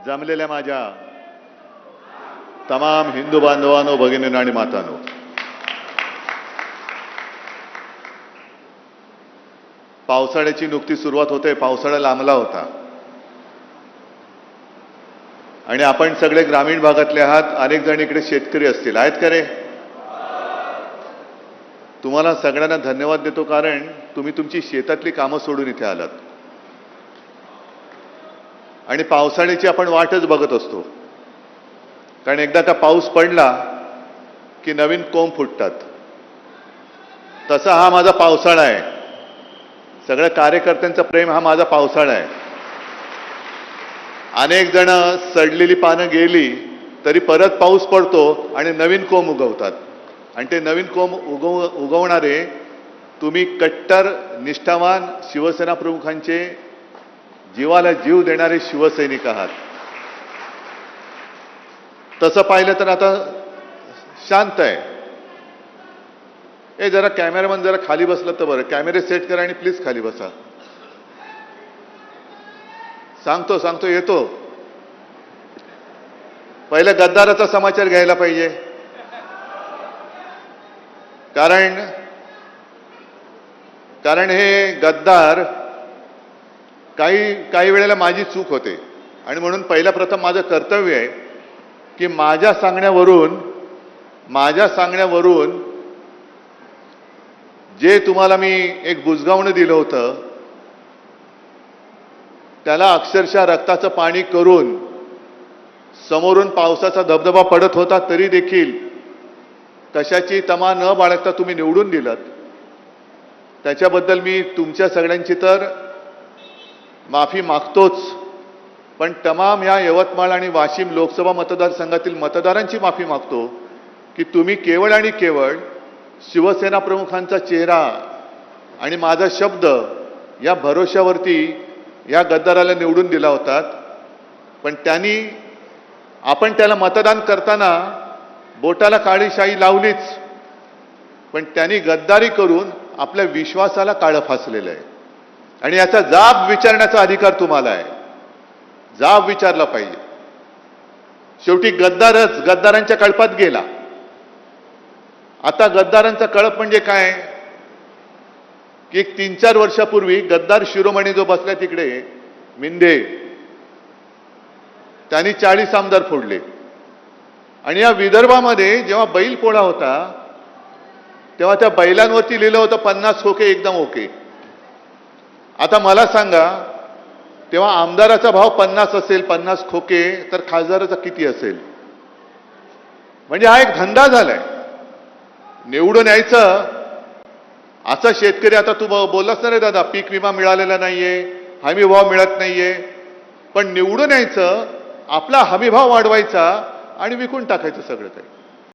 जमलेल्या माझ्या तमाम हिंदू बांधवांनो, भगिनींनो आणि मातांनो, पावसाळ्याची नुकती सुरुवात होते. पावसाळा लांबला होता आणि आपण सगळे ग्रामीण भागातले आहात. अनेक जण इकडे शेतकरी असतील, आहेत का रे? तुम्हाला सगळ्यांना धन्यवाद देतो, कारण तुम्ही तुमची शेतातली कामं सोडून इथे आलात आणि पावसाळ्याची आपण वाटच बघत असतो. कारण एकदा का पाऊस पडला की नवीन कोंब फुटतात. तसा हा माझा पावसाळा आहे. सगळ्या कार्यकर्त्यांचं प्रेम हा माझा पावसाळा आहे. अनेक जण सडलेली पानं गेली तरी परत पाऊस पडतो आणि नवीन कोंब उगवतात. आणि ते नवीन कोंब उगवणारे तुम्ही कट्टर निष्ठावान शिवसेना प्रमुखांचे जीवाला जीव देणारे शिवसैनिक आहात. तसं पाहिलं तर आता शांत आहे. जरा कॅमेरामन जरा खाली बसलं तर बरं. कॅमेरे सेट करा आणि प्लीज खाली बसा. सांगतो येतो. पहिलं गद्दाराचा समाचार घ्यायला पाहिजे, कारण हे गद्दार काही वेळेला माझी चूक होते आणि म्हणून पहिल्या प्रथम माझं कर्तव्य आहे की माझ्या सांगण्यावरून जे तुम्हाला मी एक बुजगावणं दिलं होतं त्याला अक्षरशः रक्ताचं पाणी करून समोरून पावसाचा धबधबा पडत होता तरी देखील कशाची तमा न बाळगता तुम्ही निवडून दिलात. त्याच्याबद्दल मी तुमच्या सगळ्यांची तर माफी मागतोच, पण तमाम या यवतमाळ आणि वाशिम लोकसभा मतदारसंघातील मतदारांची माफी मागतो की तुम्ही केवळ आणि केवळ शिवसेना प्रमुखांचा चेहरा आणि माझा शब्द या भरोश्यावरती या गद्दाराला निवडून दिला होतात. पण आपण त्याला मतदान करताना बोटाला काळी शाई लावलीच, पण त्यांनी गद्दारी करून आपल्या विश्वासाला काळं फासलेलं आहे. आणि याचा जाब विचारण्याचा अधिकार तुम्हाला आहे. जाब विचारला पाहिजे. शेवटी गद्दारांच्या कळपात गेला. आता गद्दारांचा कळप म्हणजे काय की एक 3-4 वर्षापूर्वी गद्दार शिरोमणी जो बसला तिकडे मिंदे, त्यांनी 40 आमदार फोडले. आणि या विदर्भामध्ये जेव्हा बैल पोळा होता तेव्हा त्या बैलांवरती लिहिलं होतं 50 खोके एकदम ओके. आता मला सांगा, तेव्हा आमदाराचा भाव 50 असेल, 50 खोके, तर खासदाराचा किती असेल? म्हणजे हा एक धंदा झालाय. निवडून यायचं. असा शेतकरी, आता तू बोललास ना रे दादा, पीक विमा मिळालेला नाहीये, हमी भाव मिळत नाहीये, पण निवडून यायचं, आपला हमी भाव वाढवायचा आणि विकून टाकायचं सगळं काही.